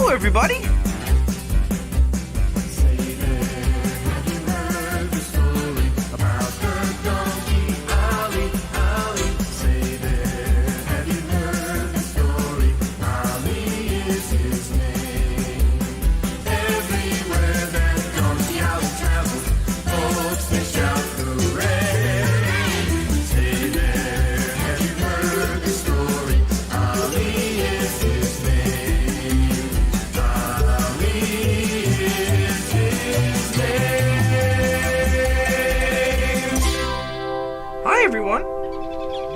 Hello, everybody! Everyone,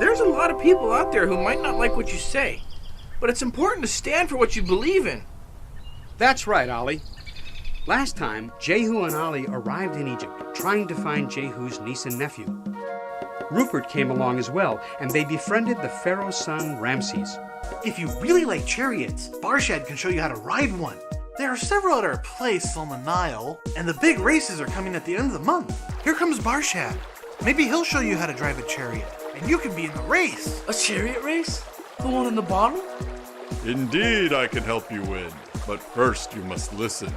there's a lot of people out there who might not like what you say, but it's important to stand for what you believe in. That's right, Ollie. Last time, Jehu and Ollie arrived in Egypt trying to find Jehu's niece and nephew. Rupert came along as well, and they befriended the Pharaoh's son, Ramses. If you really like chariots, Barshad can show you how to ride one. There are several at our place on the Nile, and the big races are coming at the end of the month. Here comes Barshad. Maybe he'll show you how to drive a chariot, and you can be in the race. A chariot race? The one in the bottle? Indeed, I can help you win, but first you must listen.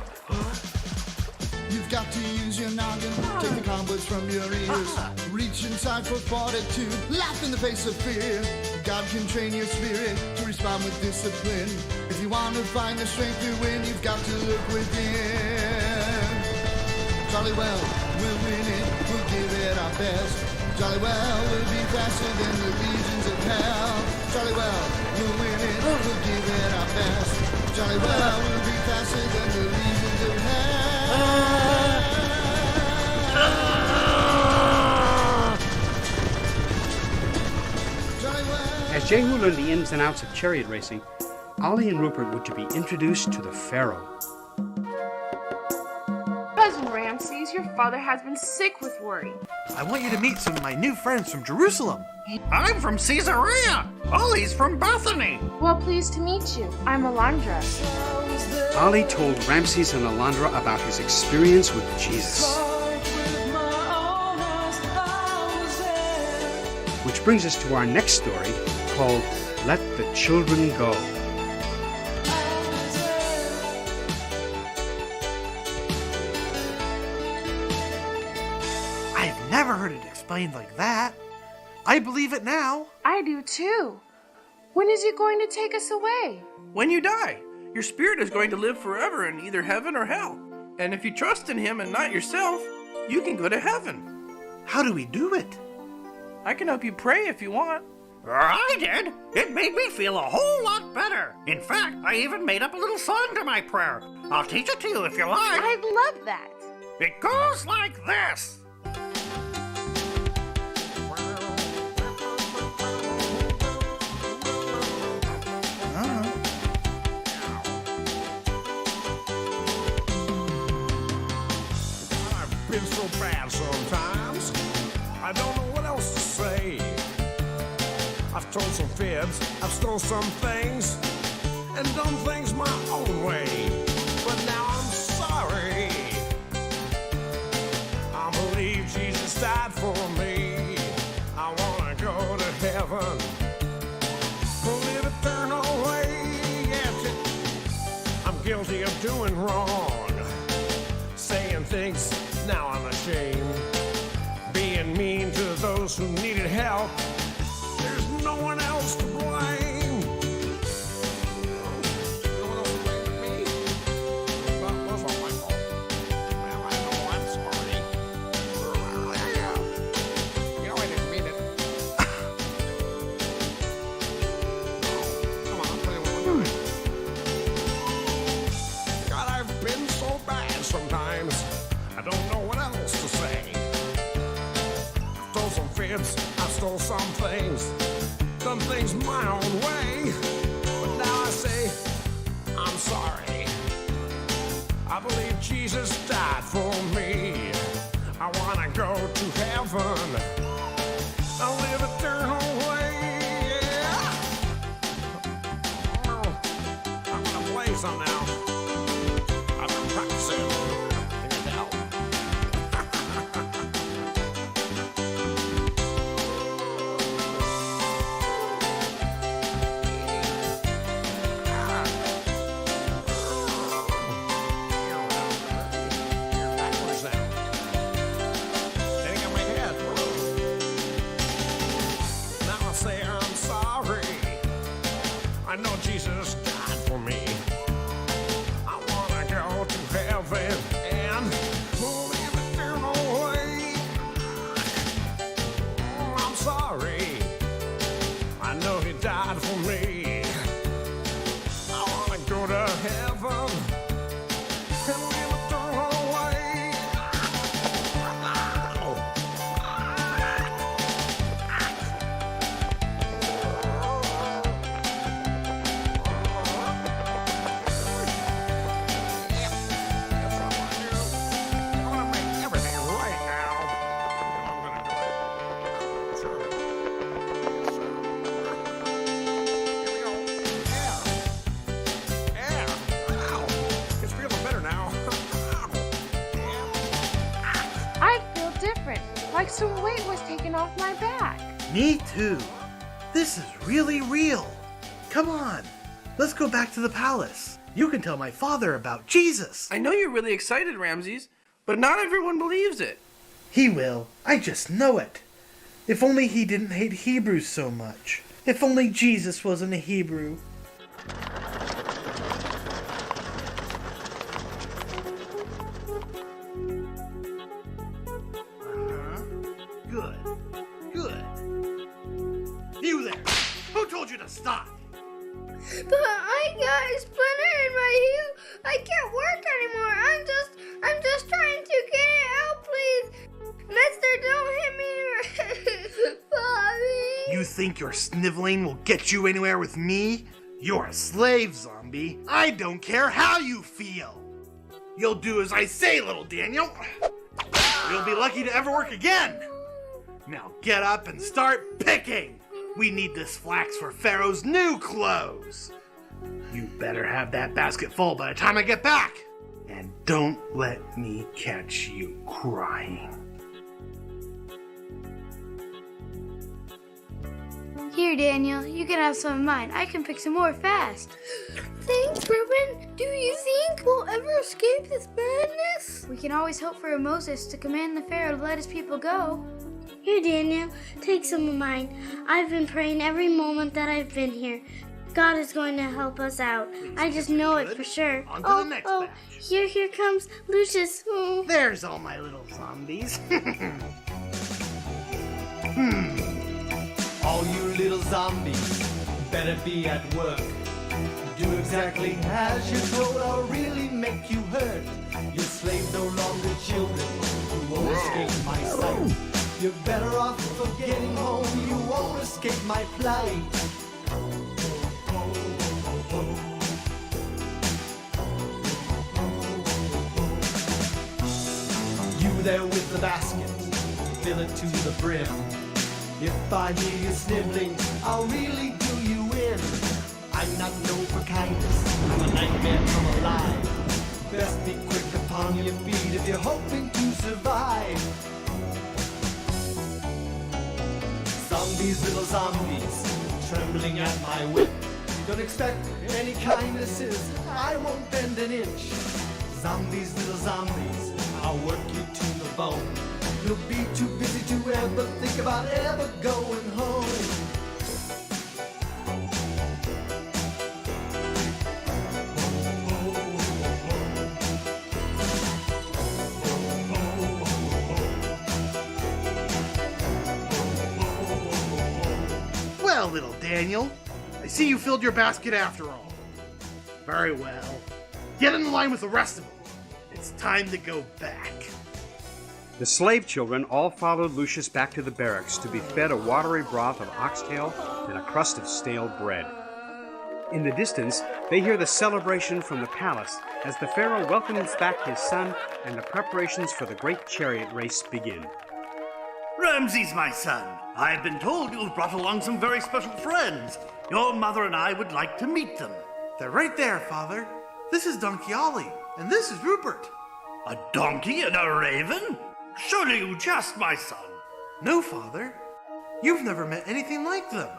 You've got to use your noggin, take the cobwebs from your ears, reach inside for fortitude, laugh in the face of fear. God can train your spirit to respond with discipline. If you want to find the strength to win, you've got to look within. Jolly well, we'll win it, we'll give it our best. Jolly well, we'll be faster than the legions of hell. Jolly well, we'll win it, we'll give it our best. Jolly well, we'll be faster than the legions of hell. Jolly well. As Jehu learned the ins and outs of chariot racing, Ollie and Rupert were to be introduced to the Pharaoh. Cousin Ramses, your father has been sick with worry. I want you to meet some of my new friends from Jerusalem. I'm from Caesarea. Ollie's from Bethany. Well, pleased to meet you. I'm Alondra. Ollie told Ramses and Alondra about his experience with Jesus. Which brings us to our next story called Let the Children Go. I've never heard it explained like that. I believe it now. I do too. When is he going to take us away? When you die, your spirit is going to live forever in either heaven or hell. And if you trust in him and not yourself, you can go to heaven. How do we do it? I can help you pray if you want. I did. It made me feel a whole lot better. In fact, I even made up a little song to my prayer. I'll teach it to you if you like. I'd love that. It goes like this. I've been so bad sometimes, I don't know what else to say. I've told some fibs, I've stole some things, and done things my own way. But now I'm sorry. I believe Jesus died for me. I wanna go to heaven, live eternal way. Yes, I'm guilty of doing wrong, saying things now I'm ashamed, being mean to those who needed help. There's no one else to blame. No one else to blame but me. That was all my fault. Well, I know I'm sorry. You know I didn't mean it. Come on, I'll tell you one more time. God, I've been so bad sometimes. I don't know what else to say. I stole some fibs, I stole some things, done things my own way. But now I say, I'm sorry. I believe Jesus died for me. I wanna go to heaven. I'll live eternal way. Yeah. Oh, I'm gonna play some now. I've been practicing. go to heaven and live a eternal life. I'm gonna make everything right now. I'm gonna do it. Sure. Here we go. Yeah. Ow. It's feeling better now. I feel different, like some weight was taken off my back. Me too. This is really real. Come on, let's go back to the palace. You can tell my father about Jesus. I know you're really excited, Ramses, but not everyone believes it. He will. I just know it. If only he didn't hate Hebrews so much. If only Jesus wasn't a Hebrew. Good. Good. You there! Who told you to stop? But I got a splinter in my heel. I can't work anymore. I'm just trying to get it out, please. Mister, don't hit me. Bobby. You think your sniveling will get you anywhere with me? You're a slave, zombie. I don't care how you feel. You'll do as I say, little Daniel. You'll be lucky to ever work again. Now get up and start picking. We need this flax for Pharaoh's new clothes. You better have that basket full by the time I get back. And don't let me catch you crying. Here, Daniel, you can have some of mine. I can pick some more fast. Thanks, Reuben. Do you think we'll ever escape this madness? We can always hope for a Moses to command the Pharaoh to let his people go. Here, Daniel, take some of mine. I've been praying every moment that I've been here. God is going to help us out. I just know it for sure. On to the next batch. Here comes Lucius. Oh. There's all my little zombies. All you little zombies, better be at work. Do exactly as you're told, or really make you hurt. Your slave no longer children, who won't escape my sight. You're better off for getting home, you won't escape my plight. You there with the basket, fill it to the brim. If I hear you sniveling, I'll really do you in. I'm not known for kindness, I'm a nightmare come alive. Best be quick upon your feet if you're hoping to survive. Zombies, little zombies, trembling at my whip. Don't expect any kindnesses, I won't bend an inch. Zombies, little zombies, I'll work you to the bone. You'll be too busy to ever think about ever going home. Well, little Daniel, I see you filled your basket after all. Very well. Get in line with the rest of them. It's time to go back. The slave children all followed Lucius back to the barracks to be fed a watery broth of oxtail and a crust of stale bread. In the distance, they hear the celebration from the palace as the Pharaoh welcomes back his son and the preparations for the great chariot race begin. Ramses, my son, I've been told you've brought along some very special friends. Your mother and I would like to meet them. They're right there, Father. This is Donkey Ollie, and this is Rupert. A donkey and a raven? Surely you jest, my son. No, Father. You've never met anything like them.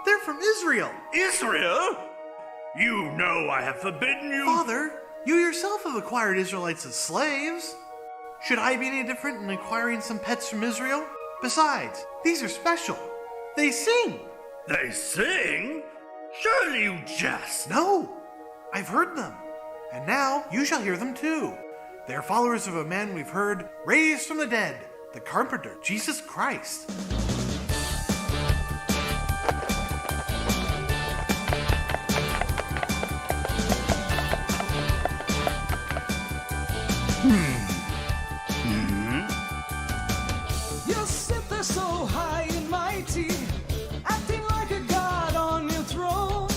They're from Israel. Israel? You know I have forbidden you. Father, you yourself have acquired Israelites as slaves. Should I be any different in acquiring some pets from Israel? Besides, these are special. They sing. They sing? Surely you jest. No, I've heard them. And now you shall hear them too. They are followers of a man we've heard raised from the dead, the carpenter, Jesus Christ. You sit there so high and mighty, acting like a god on your throne.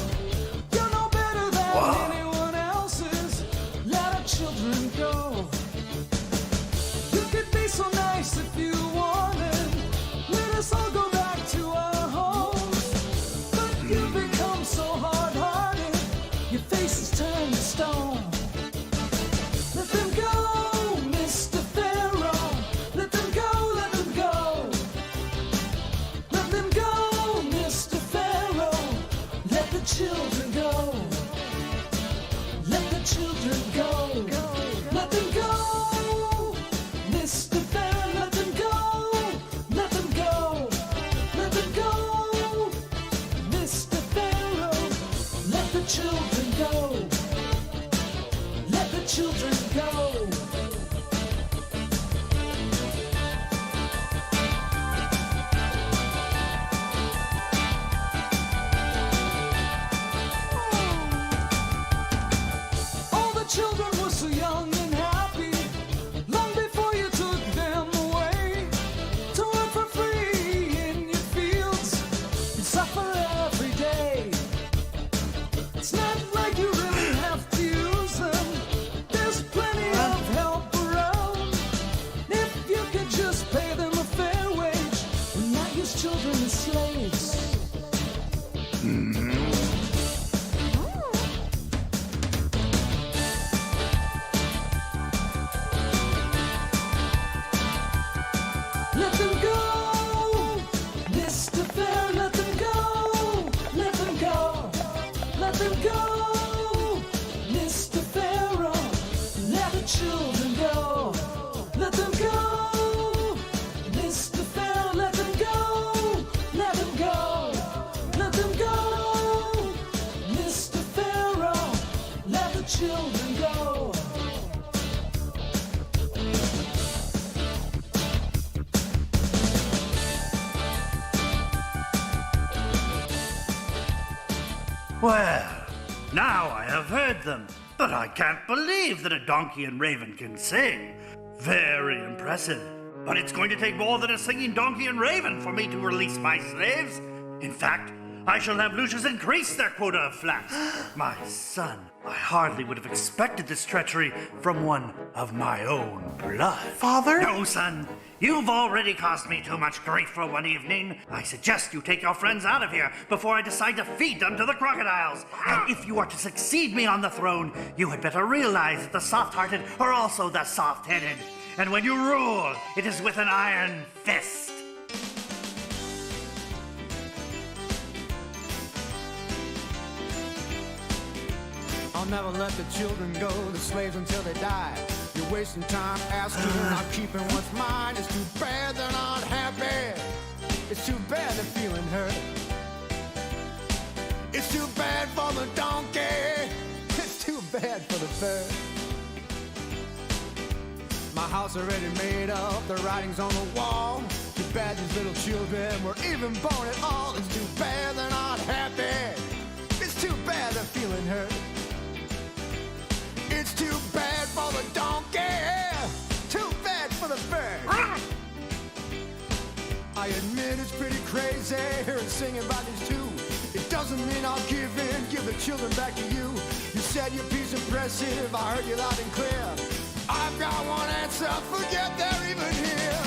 You're no better than anyone else's. Let our children go. You could be so nice if you wanted. Let us all go back to our homes. But you become so hard-hearted, your face is turned to stone. Let them go, Mr. Pharaoh. Let them go, let them go. Let them go, Mr. Pharaoh. Let the children go. Let the children go. Let them go, Mr. Pharaoh. Let them go. Let them go. Let them go, Mr. Pharaoh. Let the children go. Let the children go. All the children were so young and happy, long before you took them away. To work for free in your fields and suffer every day. It's not like you really have to use them. There's plenty of help around. If you could just pay them a fair wage and not use children as slaves. Let them go, Mr. Fair. Let them go. Let them go. Let them go, Mr. Pharaoh. Let the children go. Let them go, Mr. Pharaoh. Let them go. Let them go. Let them go, Mr. Pharaoh. Let the children go. Well, now I have heard them, but I can't believe that a donkey and raven can sing. Very impressive. But it's going to take more than a singing donkey and raven for me to release my slaves. In fact, I shall have Lucius increase their quota of flats. My son, I hardly would have expected this treachery from one of my own blood. Father? No, son. You've already caused me too much grief for one evening. I suggest you take your friends out of here before I decide to feed them to the crocodiles. And if you are to succeed me on the throne, you had better realize that the soft-hearted are also the soft-headed. And when you rule, it is with an iron fist. I'll never let the children go, the slaves until they die. You're wasting time asking, not keeping what's mine. It's too bad they're not happy. It's too bad they're feeling hurt. It's too bad for the donkey. It's too bad for the bird. My house already made up, the writing's on the wall. Too bad these little children were even born at all. It's too bad they're not happy. It's too bad they're feeling hurt. It's too bad for the donkey. Too bad for the bird. I admit it's pretty crazy hearing singing about these two. It doesn't mean I'll give in, give the children back to you. You said your piece impressive, I heard you loud and clear. I've got one answer, forget they're even here.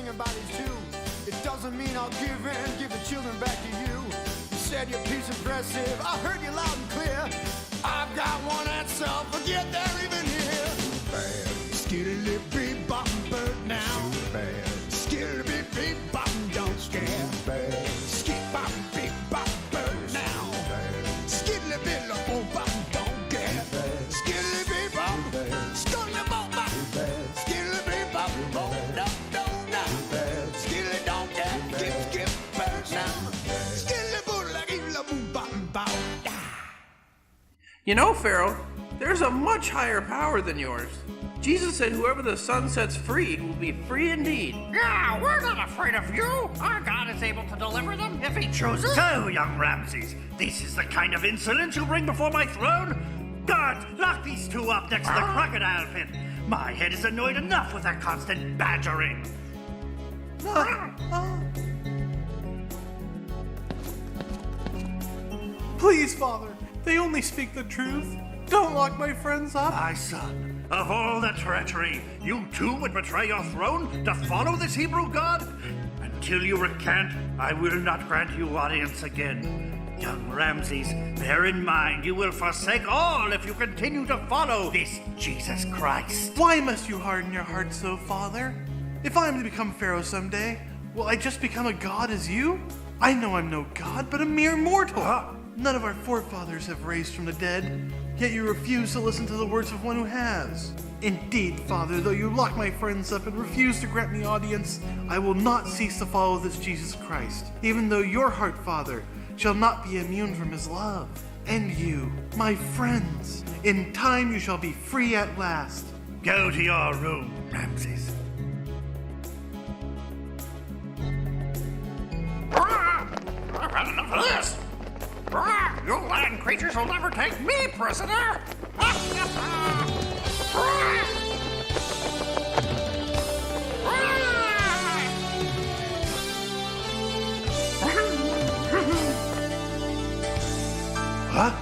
About these two. It doesn't mean I'll give in, give the children back to you. You said your piece impressive, I heard you loud and clear. I've got one answer, forget they're even here. Bad, skiddly beep boppin' bird now. Bad, skiddly beep boppin' don't scare. You know, Pharaoh, there's a much higher power than yours. Jesus said whoever the Son sets free will be free indeed. Yeah, we're not afraid of you. Our God is able to deliver them if he chooses. So, young Ramses, this is the kind of insolence you bring before my throne? Guards, lock these two up next to the crocodile pit. My head is annoyed enough with that constant badgering. Please, Father, they only speak the truth. Don't lock my friends up. My son, of all the treachery, you too would betray your throne to follow this Hebrew god? Until you recant, I will not grant you audience again. Young Ramses, bear in mind you will forsake all if you continue to follow this Jesus Christ. Why must you harden your heart so, Father? If I am to become Pharaoh someday, will I just become a god as you? I know I'm no god, but a mere mortal. None of our forefathers have raised from the dead, yet you refuse to listen to the words of one who has. Indeed, Father, though you lock my friends up and refuse to grant me audience, I will not cease to follow this Jesus Christ, even though your heart, Father, shall not be immune from his love. And you, my friends, in time you shall be free at last. Go to your room, Ramses. I've had enough of this. You land creatures will never take me prisoner. Huh?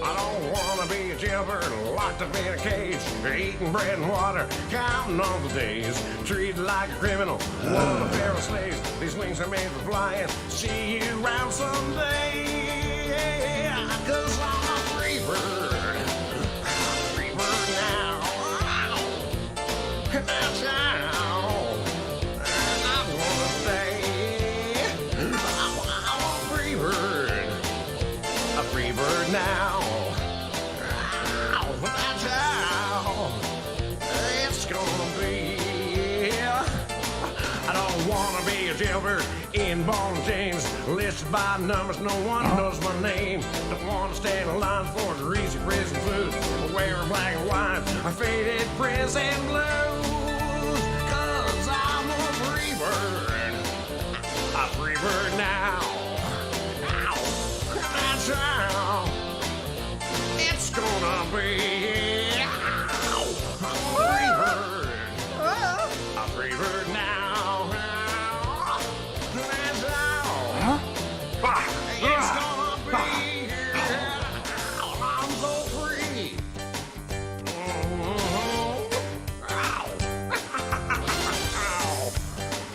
I don't wanna be a jailbird locked up in a cage, eating bread and water, counting all the days, treated like a criminal, one of Pharaoh's slaves. These wings are made for flying. See you around someday, 'cause I'm a free bird, now. That's how I wanna stay. I'm a free bird now. That's how it's gonna be. I don't wanna be a jailbird in ball and chains, listed by numbers, no one knows my name. Don't wanna stand in line for greasy prison food, wearing black and white or faded prison blues. 'Cause I'm a free bird now. That's how it's gonna be. A free bird now. That's how it's gonna be. I'm so free.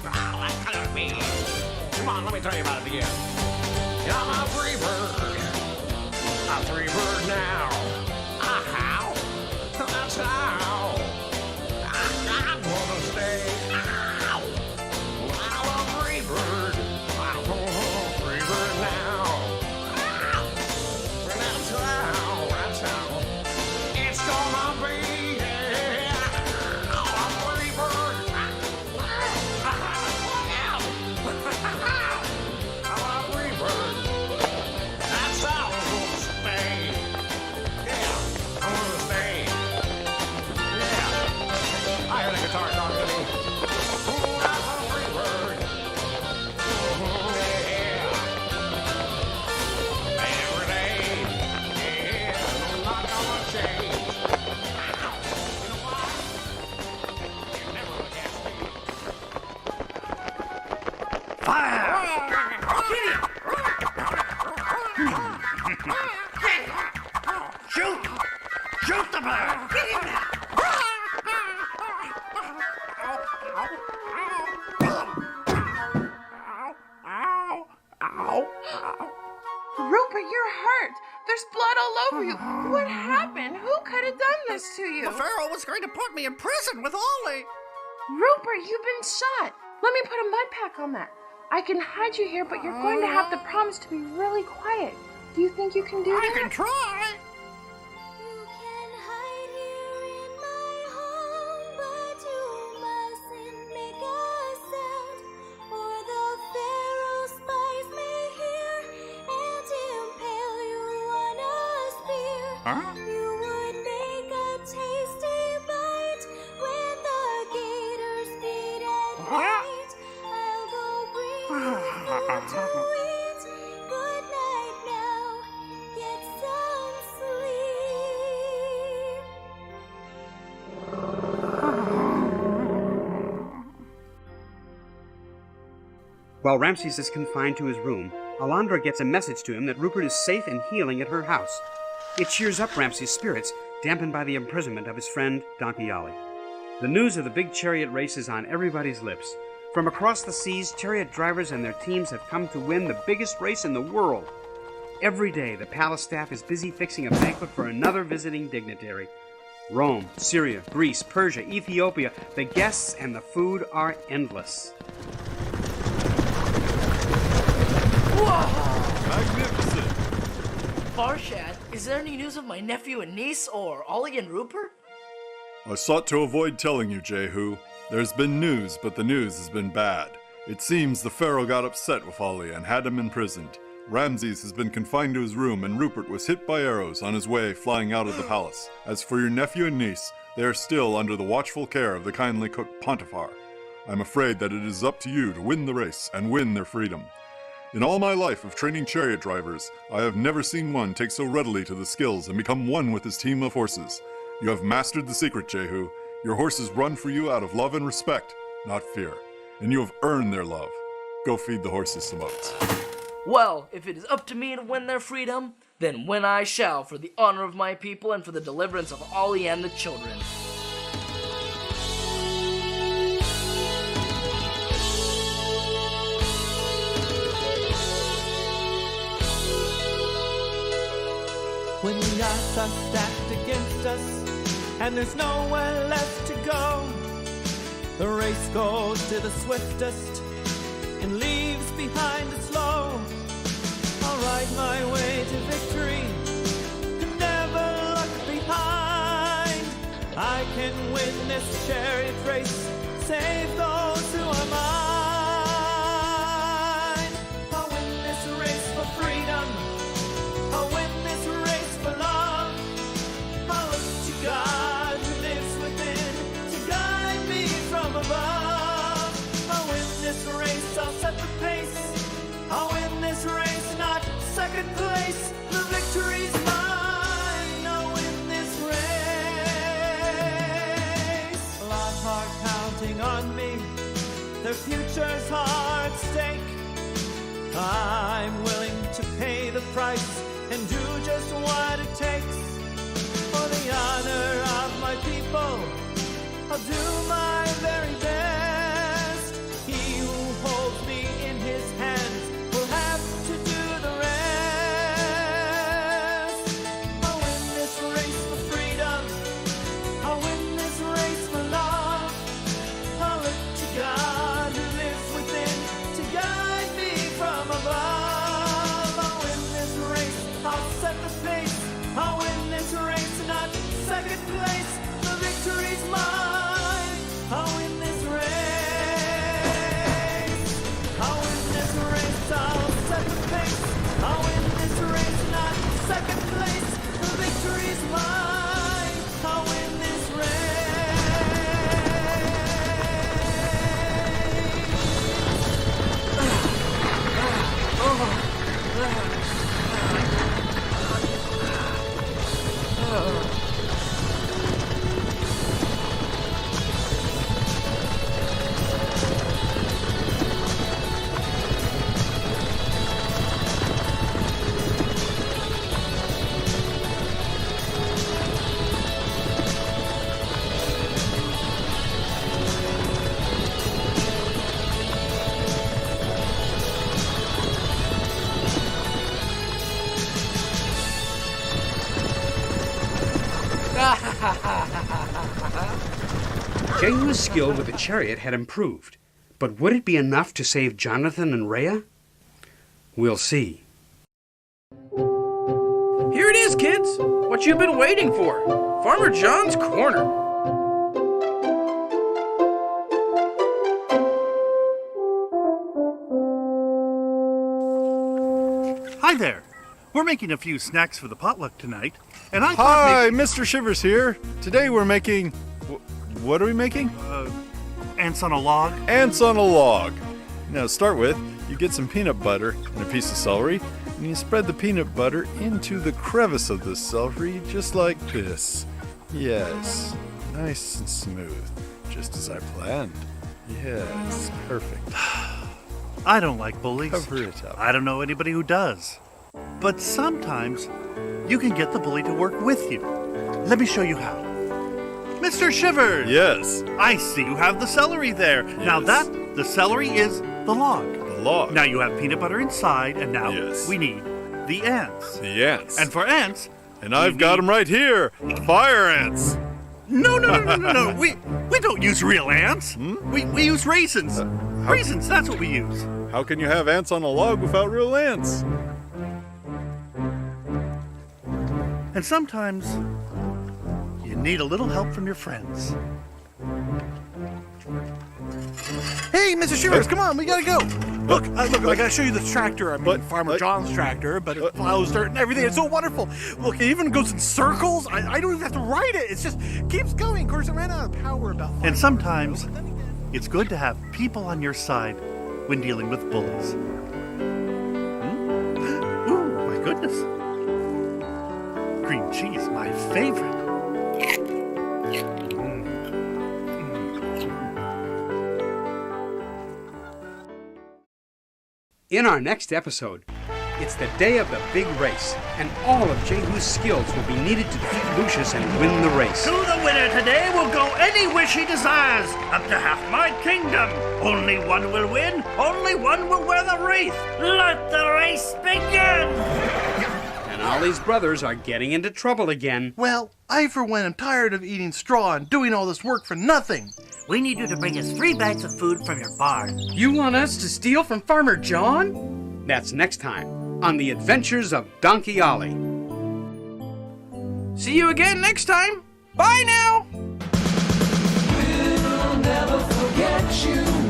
That's gonna be. Come on, let me tell you about it again. I'm a free bird. A free bird now. How? That's how I wanna stay. I'm a free bird. I'm a free bird now. That's how it's gonna be. I'm a free bird. I'm a free bird. That's how I'm gonna stay. Yeah, I'm gonna stay. Yeah. I heard a guitar talking to me. Ooh, I'm a free bird. Ooh, yeah. Every day. Yeah, I'm not gonna change. You know why? You never look at me. Fire! Shoot! Shoot the bird! Rupert, you're hurt. There's blood all over you. What happened? Who could have done this to you? The Pharaoh was going to put me in prison with Ollie. Rupert, you've been shot. Let me put a mud pack on that. I can hide you here, but you're going to have to promise to be really quiet. Do you think you can do that? I can try. You can hide here in my home, but you mustn't make a sound. Huh? You would make a tasty bite with the gator speed and light. I'll go bring you food to eat. Good night now. Get some sleep. While Ramses is confined to his room, Alondra gets a message to him that Rupert is safe and healing at her house. It cheers up Ramses' spirits, dampened by the imprisonment of his friend, Donkey Ollie. The news of the big chariot race is on everybody's lips. From across the seas, chariot drivers and their teams have come to win the biggest race in the world. Every day, the palace staff is busy fixing a banquet for another visiting dignitary. Rome, Syria, Greece, Persia, Ethiopia, the guests and the food are endless. Magnificent! Barshad, is there any news of my nephew and niece, or Ollie and Rupert? I sought to avoid telling you, Jehu. There's been news, but the news has been bad. It seems the Pharaoh got upset with Ollie and had him imprisoned. Ramses has been confined to his room, and Rupert was hit by arrows on his way flying out of the palace. As for your nephew and niece, they are still under the watchful care of the kindly cook Pontifar. I'm afraid that it is up to you to win the race and win their freedom. In all my life of training chariot drivers, I have never seen one take so readily to the skills and become one with his team of horses. You have mastered the secret, Jehu. Your horses run for you out of love and respect, not fear. And you have earned their love. Go feed the horses some oats. Well, if it is up to me to win their freedom, then win I shall, for the honor of my people and for the deliverance of Ollie and the children. When the odds are stacked against us and there's nowhere left to go, the race goes to the swiftest and leaves behind the slow. I'll ride my way to victory, could never look behind. I can win this chariot race, save those who are mine. I'll win this race for freedom, I'll win this race for love. I'll look to God who lives within to guide me from above. I'll win this race, I'll set the pace. I'll win this race, not second place. The victory's mine. I'll win this race. A lot are counting on me, their futures are at stake. I'm willing to pay the price and do just what it takes. For the honor of my people, I'll do my very best. He who holds me in his hands will have to do the rest. I'll win this race for freedom, I'll win this race for love. I'll look to God who lives within to guide me from above. I'll win this race, I'll set the pace. I'll win this race, not second place. The victory's mine. I'll win this race. I'll win this race, I'll set the pace. I'll win this race, not second place. The victory's mine. I'll win this Jehu's skill with the chariot had improved, but would it be enough to save Jonathan and Rhea? We'll see. Here it is, kids. What you've been waiting for. Farmer John's Corner. Hi there. we're making a few snacks for the potluck tonight, and I Hi, thought Mr. Shivers here. Today we're making... What are we making? ants on a log. Ants on a log. Now, to start with, you get some peanut butter and a piece of celery, and you spread the peanut butter into the crevice of the celery, just like this. Yes, nice and smooth, just as I planned. Yes, perfect. I don't like bullies. Cover it up. I don't know anybody who does. But sometimes you can get the bully to work with you. Let me show you how. Mr. Shivers! Yes. I see you have the celery there. Yes. Now the celery is the log. The log. Now you have peanut butter inside, and now Yes. we need the ants. The ants. And for ants... And I've got them right here. Fire ants. No. We don't use real ants. We use raisins. Raisins, that's what we use. How can you have ants on a log without real ants? And sometimes you need a little help from your friends. Hey, Mr. Shivers, come on, we gotta go. Look, I gotta show you this tractor. I mean, Farmer John's tractor, but it plows dirt and everything. It's so wonderful. Look, it even goes in circles. I don't even have to ride it. It's just keeps going. Of course, it ran out of power about 5 And sometimes it's good to have people on your side when dealing with bullies. Ooh, my goodness. Cream cheese, my favorite. In our next episode, it's the day of the big race, and all of Jehu's skills will be needed to defeat Lucius and win the race. To the winner today will go any wish he desires, up to half my kingdom. Only one will win, only one will wear the wreath. Let the race begin! And Ollie's brothers are getting into trouble again. Well, I for one am tired of eating straw and doing all this work for nothing. We need you to bring us 3 bags of food from your barn. You want us to steal from Farmer John? That's next time on The Adventures of Donkey Ollie. See you again next time. Bye now. We'll never forget you.